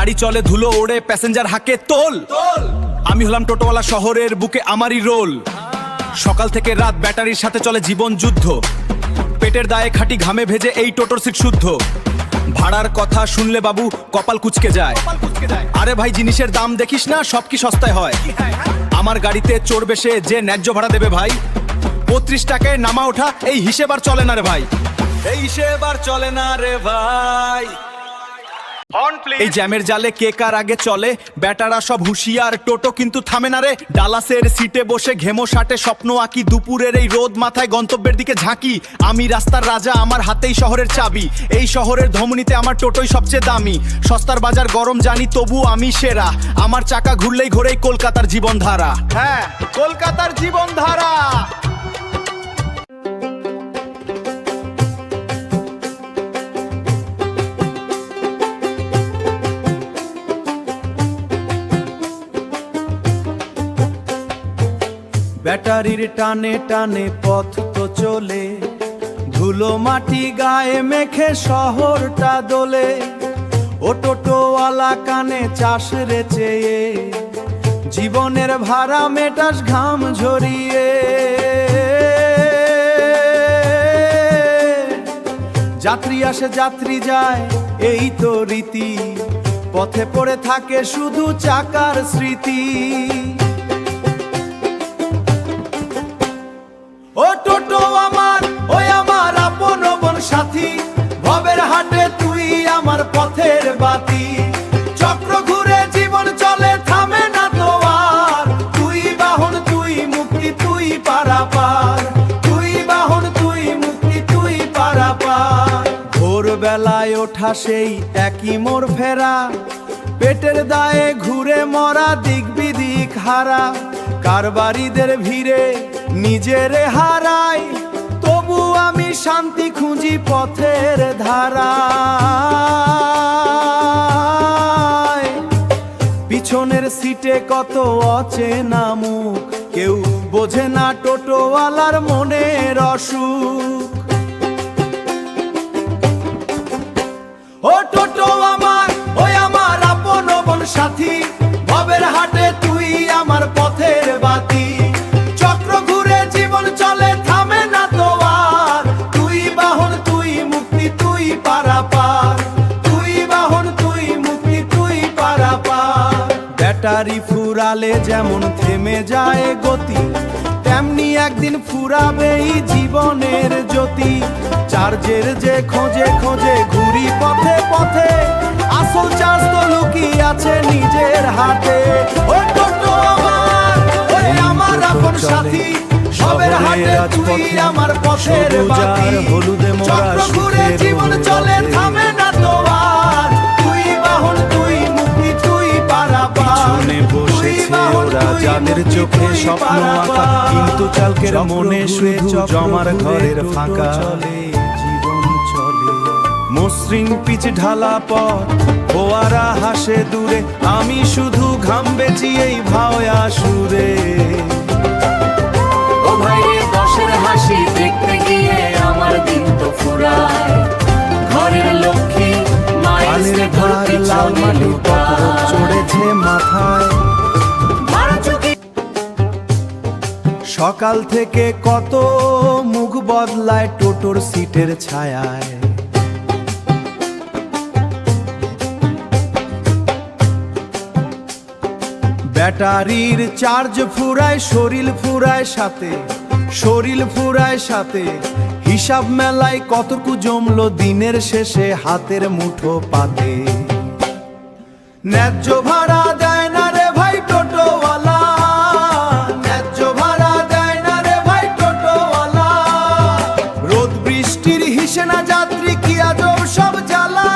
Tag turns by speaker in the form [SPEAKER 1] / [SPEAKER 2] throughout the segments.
[SPEAKER 1] গাড়ি চলে, ধুলো ওড়ে, প্যাসেঞ্জার হাঁকে তোল। আমি হলাম টোটোওয়ালা, শহরের বুকে আমারই রোল। সকাল থেকে রাত ব্যাটারির সাথে চলে জীবন যুদ্ধ। পেটের দায়ে খাটি, ঘামে ভেজে এই টোটোর সিট শুদ্ধ। ভাড়ার কথা শুনলে বাবু কপাল কুঁচকে যায়। আরে ভাই, জিনিসের দাম দেখিস না, সব কি সস্তায় হয়? আমার গাড়িতে চড়বে সে যে ন্যায্য ভাড়া দেবে ভাই। 35 টাকায় নামা ওঠা, এই হিসেব আর চলে না রে ভাই। এই হিসেব আর চলে না রে ভাই। এই জ্যামের জালে কে কার আগে চলে, ব্যাটারা সব হুঁশিয়ার, টোটো কিন্তু থামে না রে। ডালাসের সিটে বসে ঘেমো শাটে স্বপ্ন আঁকি, দুপুরের এই রোদ মাথায় গন্তব্যের দিকে ঝাঁকি। আমি রাস্তার রাজা, আমার হাতেই শহরের চাবি। এই শহরের ধমনীতে আমার টোটোই সবচেয়ে দামি। সস্তার বাজার গরম জানি, তবু আমি সেরা। আমার চাকা ঘুরলেই ঘোরেই কলকাতার জীবনধারা। হ্যাঁ, কলকাতার জীবনধারা। ব্যাটারির টানে টানে পথ তো চলে, ধুলো মাটি গায়ে মেখে শহরটা দোলে। ও টোটোওয়ালা কানে চাষ রে চেয়ে, জীবনের ভাড়া মেটাস ঘাম ঝরিয়ে। যাত্রী আসে যাত্রী যায়, এই তো রীতি। পথে পড়ে থাকে শুধু চাকার স্মৃতি। ও টোটো আমার, ওই আমার আপন বন সাথী। ভবের হাটে তুই আমার পথের বাতি। চক্র ঘুরে জীবন চলে, থামে না তো আর। তুই বাহন তুই মুক্তি, তুই পারাপার। তুই বাহন তুই মুক্তি, তুই পারাপার। ভোরবেলায় ওঠা সেই একই মোর ফেরা, পেটের দায়ে ঘুরে মরা, দিক বিদিক হারা। কারবারিদের ভিড়ে নিজেরে হারাই, তবু আমি শান্তি খুঁজি পথের ধারায়। পিছনের সিটে কত অচেনা মুখ, কেউ বোঝে না টোটোওয়ালার মনের অসুখ। ও টোটো আমার, ওই আমার আপন বন সাথী। ভবের হাটে তুই আমার পথের বাতি। চক্র ঘুরে জীবন চলে, থামে না তো আর। তুই বাহন তুই মুক্তি, তুই পারাপার। তুই বাহন তুই মুক্তি, তুই পারাপার। ব্যাটারি ফুরালে যেমন থেমে যায় গতি, তেমনি একদিন ফুরাবেই জীবনের জ্যোতি। চার্জের যে খোঁজে খোঁজে ঘুরি পথে পথে, আসল চার্জ তো লুকিয়ে আছে নিজের হাতে। ও টোটো আমার, ওই আমার আপন সাথী। সবের হাতে তুই আমার পথের বাতি। চক্র ঘুরে জীবন চলে, থামে না তো আর। তুই বাহন তুই মুক্তি, তুই পারাপার।
[SPEAKER 2] বসেছে ওরা যাদের চোখে স্বপ্ন আঁকা, কিন্তু চালকের মনে শুধু জমার ঘরের ফাঁকা।
[SPEAKER 1] জীবন চলে
[SPEAKER 2] মসৃণ পিচ ঢালা পথ, ফোয়ারা হাসে দূরে। আমি শুধু ঘাম বেচি এই ভাওয়া সুরে।
[SPEAKER 3] ও ভাই রে, দশের হাসি দেখতে গিয়ে আমার দিন তো ফুরায়। ঘরের লক্ষ্মী মায়ের
[SPEAKER 2] আলের ভার লাল মাটির পথ চড়েছে মাথায়।
[SPEAKER 1] সকাল থেকে কত মুখ বদলায় টোটোর সিটের ছায়ায়। ব্যাটারির চার্জ ফুরায়, শরীর ফুরায় সাথে। শরীর ফুরায় সাথে, হিসাব মেলায় কতটুকু জমলো দিনের শেষে হাতের মুঠো পাতে। ন্যায্য ভাড়া দেয় না রে ভাই টোটোওয়ালা। ন্যায্য ভাড়া দেয় না রে ভাই টোটোওয়ালা। রোদ বৃষ্টির হিসে না যাত্রী, কি আজব সব জ্বালা।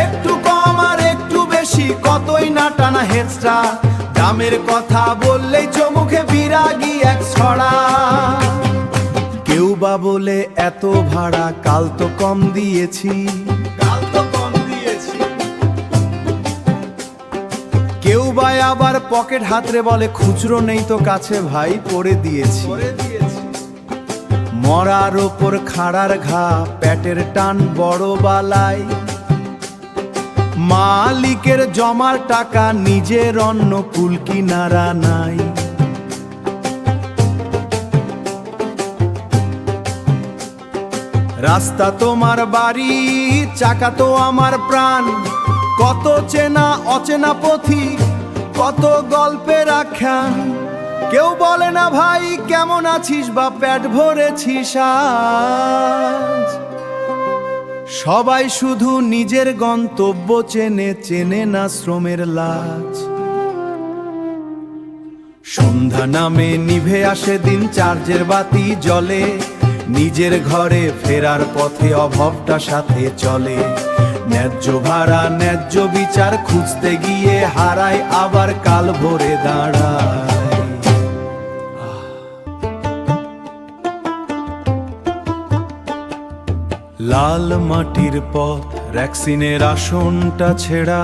[SPEAKER 1] একটু কম আর একটু বেশি, কতই না টানা হেচড়া। দামের কথা বললেই চোখে বিরাগী এক ছড়া। কেউ বা বলে এত ভাড়া, কাল তো কম দিয়েছি। কেউ বা আবার পকেট হাতরে বলে, খুচরো নেই তো কাছে ভাই, পড়ে দিয়েছি।
[SPEAKER 2] মরার ওপর খাড়ার ঘা, পেটের টান বড় বালাই। মালিকের জমার টাকা, নিজের অন্ন কুল কিনারা নাই। রাস্তা তোমার বাড়ি, চাকা তো আমার প্রাণ। কত চেনা অচেনা পথিক, কত গল্পের আখ্যান। কেউ বলে না ভাই কেমন আছিস বা পেট ভরেছিস আজ। সবাই শুধু নিজের গন্তব্য চেনে, চেনে না শ্রমের লাজ। সন্ধ্যা নামে নিভে আসে দিন, চার্জের বাতি জ্বলে। নিজের ঘরে ফেরার পথে অভাবটা সাথে চলে। ন্যায্য ভাড়া ন্যায্য বিচার খুঁজতে গিয়ে হারায়, আবার কাল ভোরে দাঁড়ায়। লাল মাটির পথ, ভ্যাকসিনের আসনটা ছেঁড়া।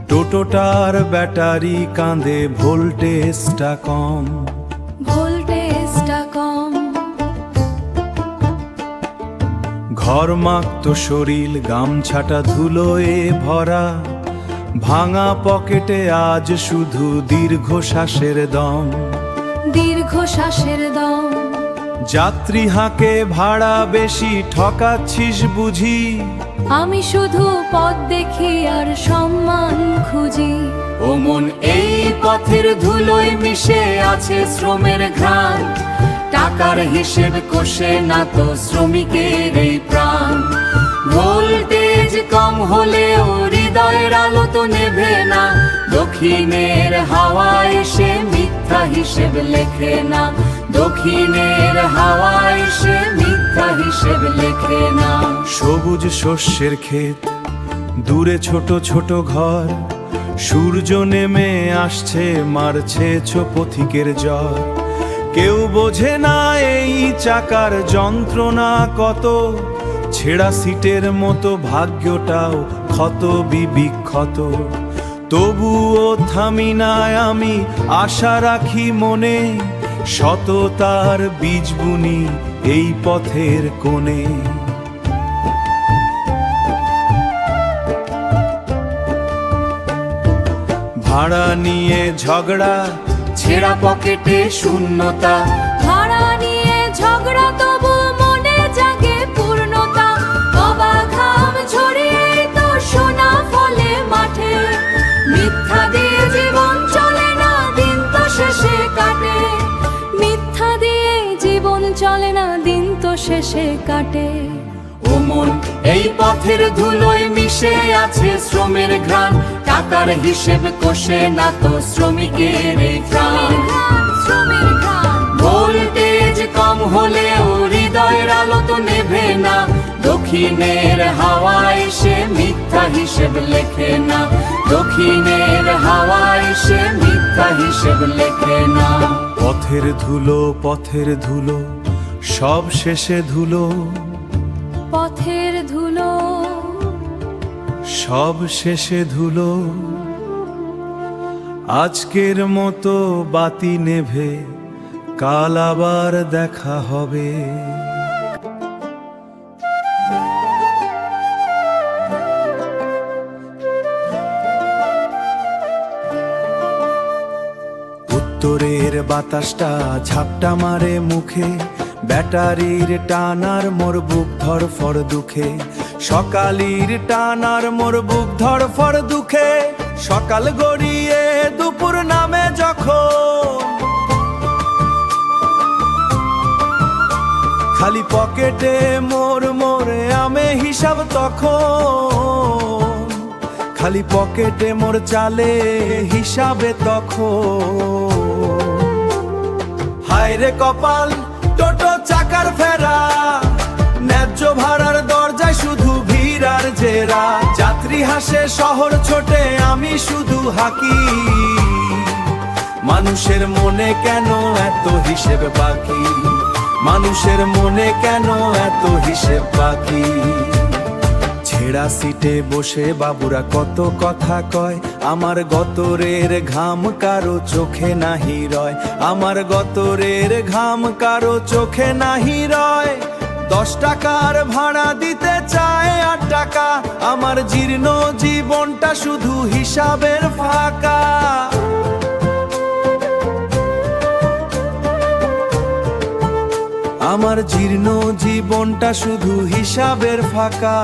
[SPEAKER 2] টোটোটার ব্যাটারি কাঁদে, ভোল্টেজটা কম।
[SPEAKER 3] ভোল্টেজটা কম।
[SPEAKER 2] ঘর মাখতো শরীর, গামছাটা ধুলোয় ভরা। ভাঙা পকেটে আজ শুধু দীর্ঘশ্বাসের দম।
[SPEAKER 3] দীর্ঘশ্বাসের দম।
[SPEAKER 2] যাত্রী হাঁকে ভাড়া বেশি, ঠকাচ্ছিস বুঝি।
[SPEAKER 3] আমি শুধু পথ দেখি আর সম্মান খুঁজি। ও মন, এই পথের ধুলোয় মিশে আছে শ্রমের ঘ্রাণ। টাকার হিসেব কষে না তো শ্রমিকের এই প্রাণ। ভোল্টেজ কম হলেও হৃদয়ের আলো তো নেভে না। দক্ষিণের হাওয়া এসে মিথ্যা হিসেব লেখে না। দক্ষিণের হাওয়া এসে মিথ্যা হিসেব লেখে না।
[SPEAKER 2] সবুজ শস্যের ক্ষেত, দূরে ছোট ছোট ঘর। সূর্য নেমে আসছে, মারছে পথিকের জ্বর। কেউ বোঝে না এই চাকার যন্ত্রণা কত। ছেঁড়া সিটের মতো ভাগ্যটাও ক্ষত বিক্ষত। তবুও থামি না আমি, আশা রাখি মনে। সততার বীজ বুনি এই পথের কোণে। ভাড়া নিয়ে ঝগড়া,
[SPEAKER 3] ছেঁড়া পকেটে শূন্যতা। ভাড়া নিয়ে ঝগড়া, তবু মনে জাগে পূর্ণতা। অবাক ঘাম ঝরিয়ে তো সোনা ফলে মাঠে। মিথ্যা দিয়ে জীবন চলে না, দিন তো শেষে কাটে। মিথ্যা দিয়ে জীবন চলে না, দিন তো শেষে কাটে। ও মন, এই পথের ধুলোয় মিশে আছে শ্রমের ঘ্রাণ। টাকার হিসেব কষে না তো শ্রমিকের এই প্রাণ। শ্রমের ঘ্রাণ। ভোল্টেজ কম হলেও হৃদয়ের আলো তো নেভে না। দক্ষিণের হাওয়া এসে মিথ্যা হিসেব লেখে না। দক্ষিণের হাওয়া এসে মিথ্যা হিসেব লেখে না।
[SPEAKER 2] পথের ধুলো, পথের ধুলো, সব শেষে ধুলো।
[SPEAKER 3] পথের ধুলো,
[SPEAKER 2] সব শেষে ধুলো। আজকের মতো বাতি নেভে, কাল আবার দেখা হবে। উত্তরের বাতাসটা ঝাপটা মারে মুখে। ব্যাটারির টানার মোর বুক ধড়ফড় দুঃখে। সকালের টানার মোর বুক ধড়ফড় দুঃখে। সকাল গড়িয়ে দুপুর নামে যখন, খালি পকেটে মোর মোরে আমে হিসাব তখন। খালি পকেটে মোর চালে হিসাবে তখন। হায় রে কপাল, টোটো চাকার ফেরা। ন্যায্য ভাড়ার দরজায় শুধু ভিড় আর জেরা। যাত্রী হাসে শহর ছোটে, আমি শুধু হাকি। মানুষের মনে কেন এত হিসেব বাকি? মানুষের মনে কেন এত হিসেব বাকি? ছেঁড়া সিটে বসে বাবুরা কত কথা কয়, আমার গতরের ঘাম কারো চোখে নাহি রয়, আমার গতরের ঘাম কারো চোখে নাহি রয়। 10 টাকার ভাড়া দিতে চায় 8 টাকা, আমার জীর্ণ জীবনটা শুধু হিসাবের ফাঁকা। আমার জীর্ণ জীবনটা শুধু হিসাবের ফাঁকা।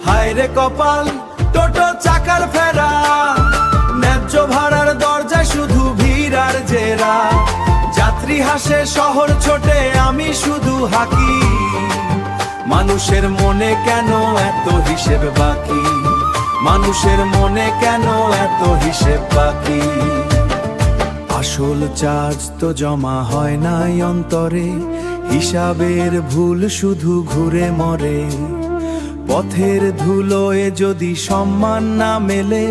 [SPEAKER 2] হায় রে কপাল, টোটো চাকার ফেরা, ন্যায্য ভাড়ার দরজায় শুধু ভিড় আর জেরা। যাত্রী হাসে শহর ছোটে, আমি শুধু হাকি। মানুষের মনে কেন এত হিসেব বাকি, মানুষের মনে কেন এত হিসেব বাকি। আসল চার্জ তো জমা হয় নাই অন্তরে, হিসাবের ভুল শুধু ঘুরে মরে। পথের ধুলোয় যদি সম্মান না মেলে,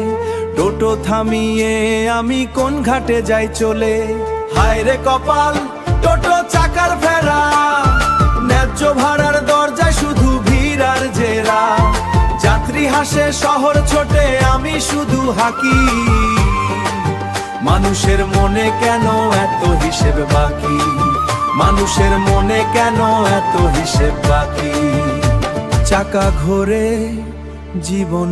[SPEAKER 2] টোটো থামিয়ে আমি কোন ঘাটে যাই চলে। হায় রে কপাল, টোটো চাকার ফেরা, ন্যায্য ভাড়ার দরজায় শুধু ভিড় আর জেরা। যাত্রী হাসে শহর ছোটে, আমি শুধু হাকি। মানুষের মনে কেন এত হিসেব বাকি, মানুষের মনে কেন এত হিসেব বাকি। চাকা ঘোরে জীবন